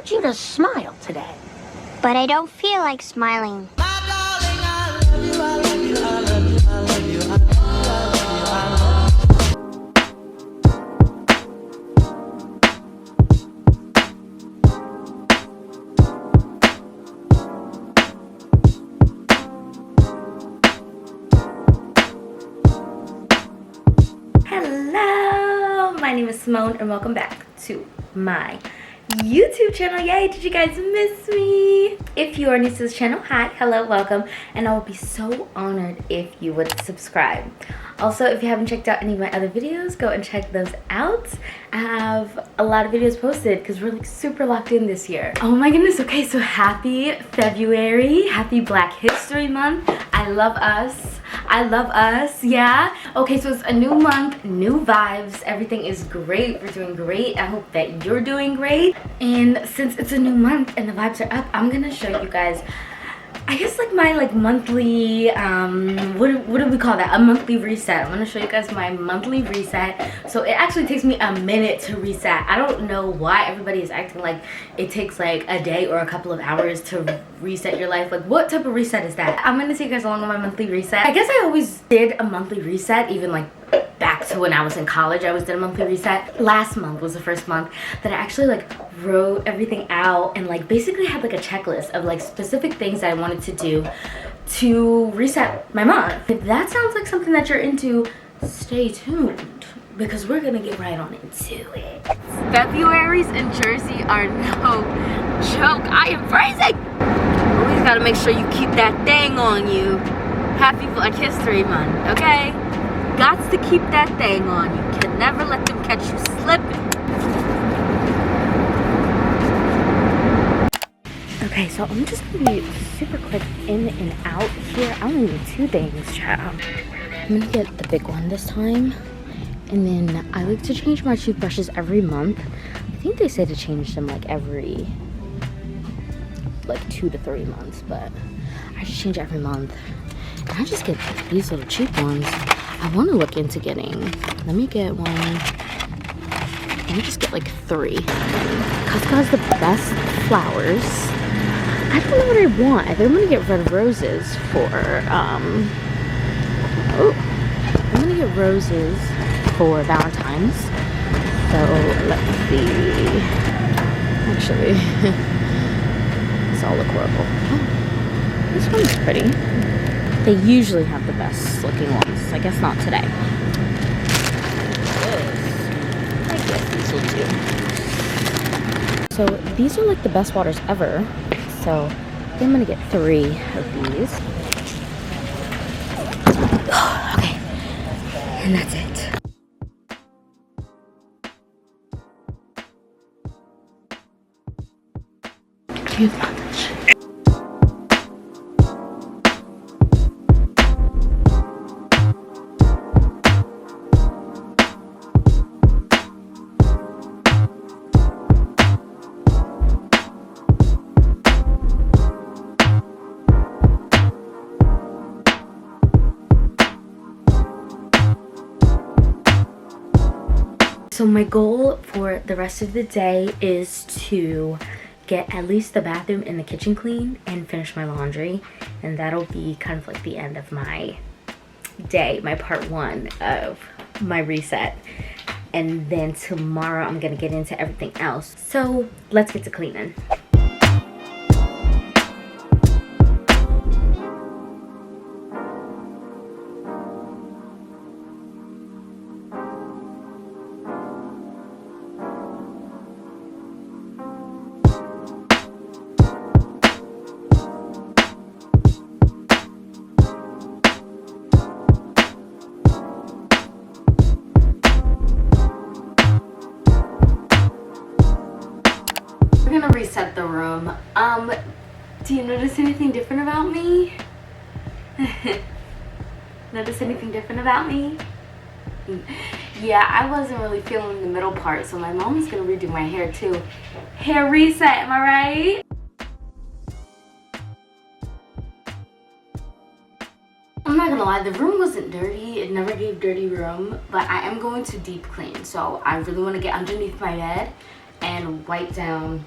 want you to smile today. But I don't feel like smiling. Hello, my name is Simone and welcome back to my YouTube channel. Yay, did you guys miss me? If you are new to this channel, hi, hello, welcome, and I will be so honored if you would subscribe. Also, if you haven't checked out any of my other videos, go and check those out. I have a lot of videos posted because we're like super locked in this year. Oh my goodness, okay, so happy February, happy Black History Month. I love us. I love us, yeah. Okay, so it's a new month, new vibes. Everything is great. We're doing great. I hope that you're doing great. And since it's a new month and the vibes are up, I'm gonna show you guys, I guess like my monthly, what do we call that? A monthly reset. I'm gonna show you guys my monthly reset. So it actually takes me a minute to reset. I don't know why everybody is acting like it takes like a day or a couple of hours to reset your life. Like, what type of reset is that? I'm gonna take you guys along on my monthly reset. I guess I always did a monthly reset, even like back to when I was in college. I always did a monthly reset. Last month was the first month that I actually like wrote everything out and like basically had like a checklist of like specific things that I wanted to do to reset my month. If that sounds like something that you're into, stay tuned because we're gonna get right on into it. February's in Jersey are no joke. I am freezing. Always gotta make sure you keep that thing on you. Happy Black History Month, okay? Gots to keep that thing on you. Can never let them catch you slipping. Okay, so I'm just gonna be super quick in and out here. I only need two things, child. I'm gonna get the big one this time. And then I like to change my toothbrushes every month. I think they say to change them like every 2 to 3 months, but I just change every month. And I just get these little cheap ones. I want to look into getting, let me get one, let me just get like 3. Costco has the best flowers. I don't know what I want. I think I'm gonna get red roses for, I'm gonna get roses for Valentine's. So let's see. Actually, this all look horrible. Oh, this one's pretty. They usually have the best looking ones. I guess not today. I guess these will do. So these are like the best waters ever. So I think I'm gonna get 3 of these. Okay, and that's it. Tooth polish. So my goal for the rest of the day is to get at least the bathroom and the kitchen clean and finish my laundry. And that'll be kind of like the end of my day, my part 1 of my reset. And then tomorrow I'm gonna get into everything else. So let's get to cleaning. Reset the room. Do you notice anything different about me? Notice anything different about me? Yeah, I wasn't really feeling the middle part, so my mom's gonna redo my hair too. Hair reset, am I right? I'm not gonna lie, the room wasn't dirty. It never gave dirty room, but I am going to deep clean. So I really want to get underneath my bed and wipe down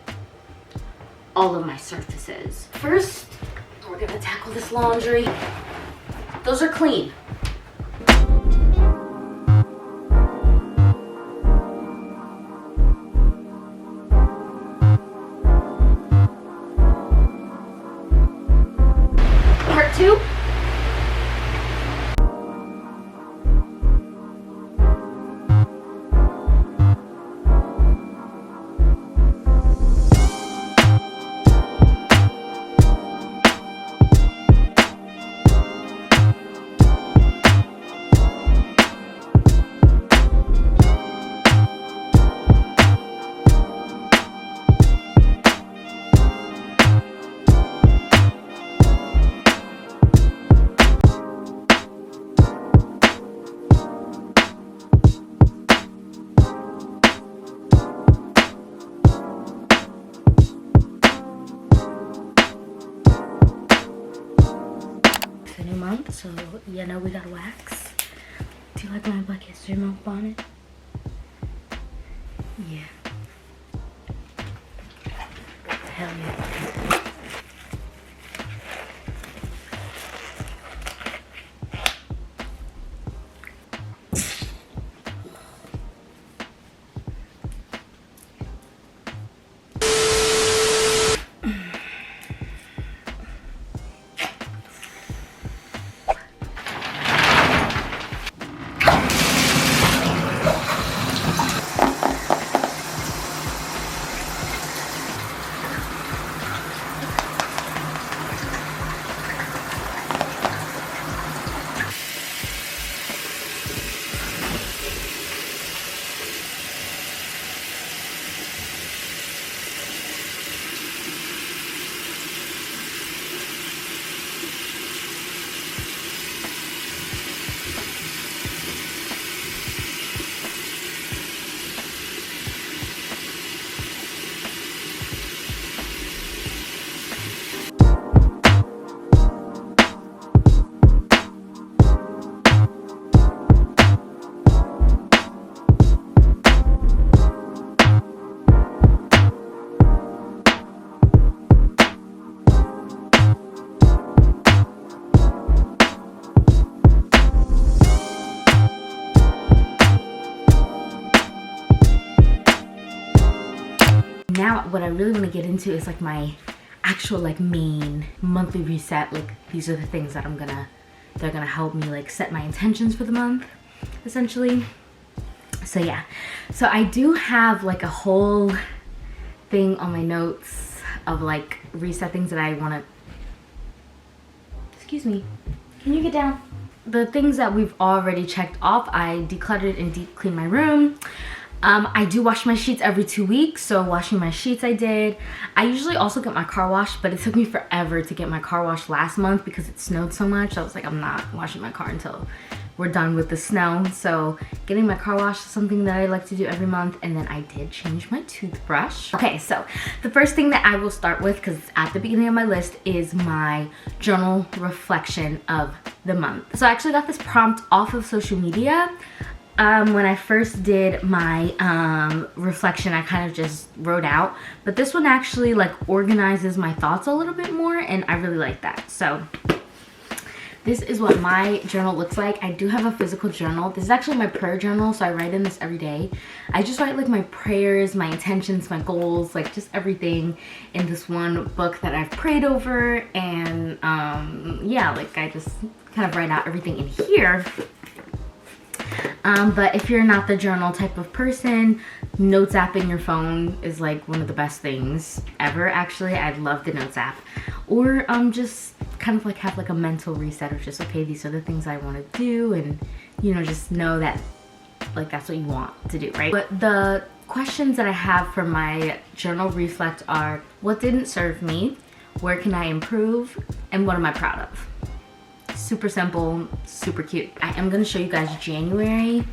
all of my surfaces. First, we're gonna tackle this laundry. Those are clean. Part 2. Month, so you know we gotta wax. Do you like my Black History Month bonnet? Yeah. Hell yeah. Now what I really want to get into is like my actual like main monthly reset. Like these are the things that they're gonna help me like set my intentions for the month essentially. So yeah, so I do have like a whole thing on my notes of like reset things that I want to, excuse me, can you get down? The things that we've already checked off. I decluttered and deep cleaned my room. I do wash my sheets every 2 weeks, so washing my sheets I did. I usually also get my car washed, but it took me forever to get my car washed last month because it snowed so much. I was like, I'm not washing my car until we're done with the snow. So getting my car washed is something that I like to do every month. And then I did change my toothbrush. Okay, so the first thing that I will start with, because it's at the beginning of my list, is my journal reflection of the month. So I actually got this prompt off of social media. When I first did my reflection, I kind of just wrote out, but this one actually like organizes my thoughts a little bit more, and I really like that. So this is what my journal looks like. I do have a physical journal. This is actually my prayer journal, so I write in this every day. I just write like my prayers, my intentions, my goals, like just everything in this one book that I've prayed over. And yeah, like I just kind of write out everything in here. But if you're not the journal type of person, notes app in your phone is like one of the best things ever. Actually, I love the notes app. Or just kind of like have like a mental reset of just, okay, these are the things I want to do, and you know, just know that like that's what you want to do, right? But the questions that I have for my journal reflect are: what didn't serve me, where can I improve, and what am I proud of? Super simple, super cute. I am going to show you guys January.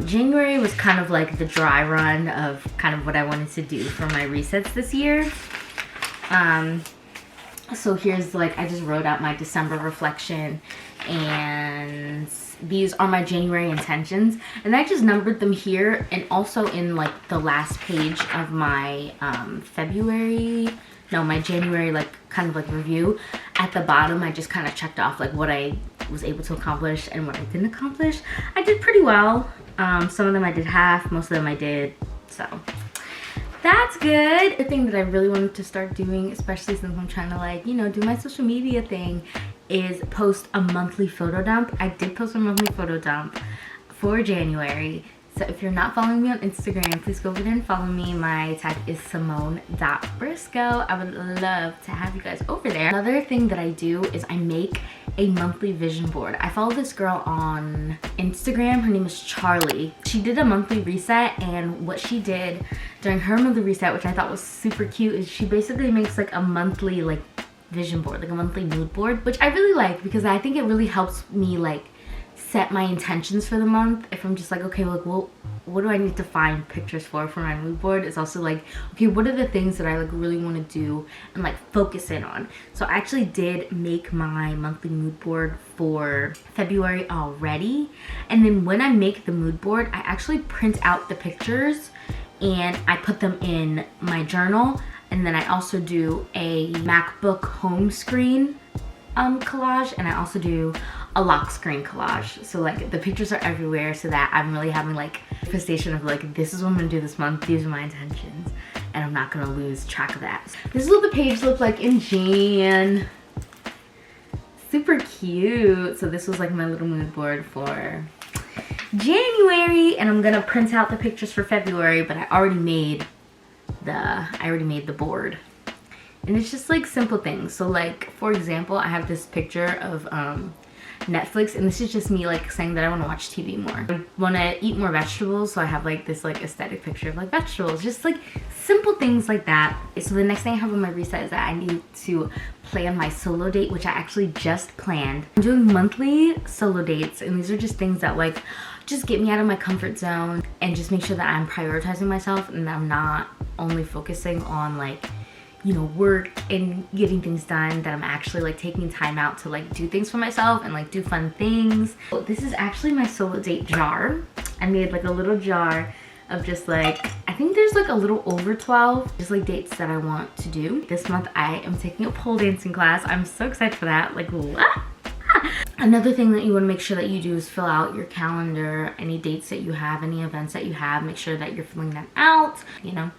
January was kind of like the dry run of kind of what I wanted to do for my resets this year. So here's like, I just wrote out my December reflection, and these are my January intentions, and I just numbered them here and also in like the last page of my February my January like kind of like review. At the bottom, I just kind of checked off like what I was able to accomplish and what I didn't accomplish. I did pretty well. Some of them I did half, most of them I did, so that's good. The thing that I really wanted to start doing, especially since I'm trying to like, you know, do my social media thing, is post a monthly photo dump. I did post a monthly photo dump for January. So if you're not following me on Instagram, please go over there and follow me. My tag is Simone.briscoe. I would love to have you guys over there. Another thing that I do is I make a monthly vision board. I follow this girl on Instagram. Her name is Charlie. She did a monthly reset, and what she did during her monthly reset, which I thought was super cute, is she basically makes like a monthly like vision board, like a monthly mood board, which I really like because I think it really helps me like set my intentions for the month. If I'm just like, okay, like, well, what do I need to find pictures for my mood board? It's also like, okay, what are the things that I like really want to do and like focus in on? So I actually did make my monthly mood board for February already, and then when I make the mood board, I actually print out the pictures and I put them in my journal, and then I also do a MacBook home screen collage, and I also do a lock screen collage. So like the pictures are everywhere, so that I'm really having like a manifestation of like, this is what I'm gonna do this month, these are my intentions, and I'm not gonna lose track of that. This is what the page looked like in Jan. Super cute. So this was like my little mood board for January, and I'm gonna print out the pictures for February, but I already made the board. And it's just like simple things. So like, for example, I have this picture of Netflix, and this is just me like saying that I want to watch TV more. I want to eat more vegetables, so I have like this like aesthetic picture of like vegetables, just like simple things like that. So the next thing I have on my reset is that I need to plan my solo date, which I actually just planned. I'm doing monthly solo dates, and these are just things that like just get me out of my comfort zone and just make sure that I'm prioritizing myself and that I'm not only focusing on like, you know, work and getting things done, that I'm actually like taking time out to like do things for myself and like do fun things. So this is actually my solo date jar. I made like a little jar of just like, I think there's like a little over 12 just like dates that I want to do. This month I am taking a pole dancing class. I'm so excited for that. Like, what? Another thing that you want to make sure that you do is fill out your calendar. Any dates that you have, any events that you have, make sure that you're filling them out, you know.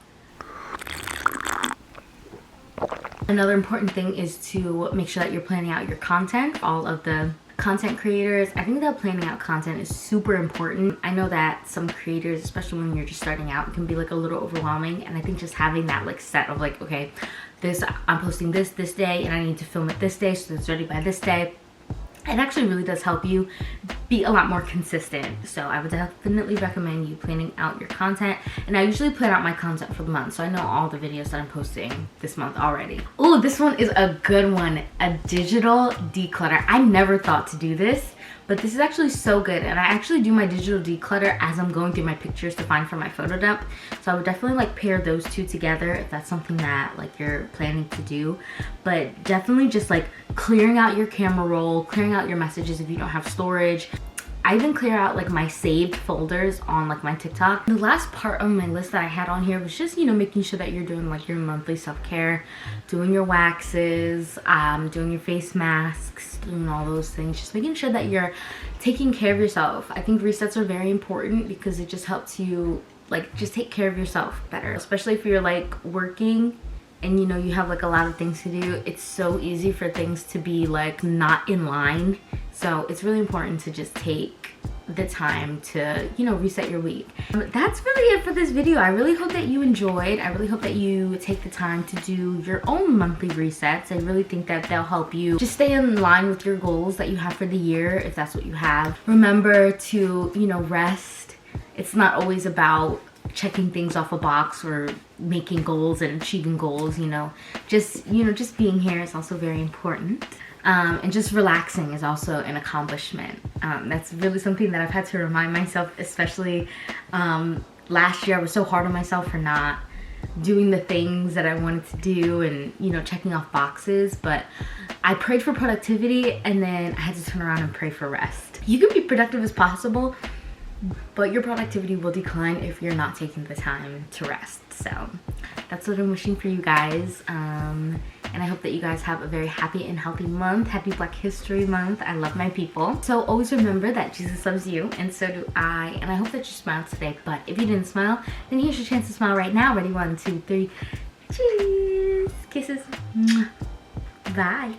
Another important thing is to make sure that you're planning out your content. All of the content creators, I think that planning out content is super important. I know that some creators, especially when you're just starting out, can be like a little overwhelming, and I think just having that like set of like, okay, this, I'm posting this day, and I need to film it this day, so it's ready by this day. It actually really does help you be a lot more consistent. So I would definitely recommend you planning out your content. And I usually plan out my content for the month, so I know all the videos that I'm posting this month already. Oh, this one is a good one. A digital declutter. I never thought to do this, but this is actually so good. And I actually do my digital declutter as I'm going through my pictures to find for my photo dump. So I would definitely like pair those two together if that's something that like you're planning to do. But definitely just like clearing out your camera roll, clearing out your messages if you don't have storage. I even clear out like my saved folders on like my TikTok. The last part of my list that I had on here was just, you know, making sure that you're doing like your monthly self-care, doing your waxes, doing your face masks, doing all those things, just making sure that you're taking care of yourself. I think resets are very important because it just helps you like just take care of yourself better, especially if you're like working and you know you have like a lot of things to do. It's so easy for things to be like not in line. So it's really important to just take the time to, you know, reset your week. That's really it for this video. I really hope that you enjoyed. I really hope that you take the time to do your own monthly resets. I really think that they'll help you just stay in line with your goals that you have for the year, if that's what you have. Remember to, you know, rest. It's not always about checking things off a box or making goals and achieving goals, you know. Just being here is also very important. And just relaxing is also an accomplishment. That's really something that I've had to remind myself, especially last year. I was so hard on myself for not doing the things that I wanted to do and, you know, checking off boxes. But I prayed for productivity, and then I had to turn around and pray for rest. You can be productive as possible, but your productivity will decline if you're not taking the time to rest. So that's what I'm wishing for you guys. And I hope that you guys have a very happy and healthy month. Happy Black History Month. I love my people. So always remember that Jesus loves you, and so do I. And I hope that you smiled today. But if you didn't smile, then here's your chance to smile right now. Ready? 1, 2, 3. Cheers. Kisses. Bye.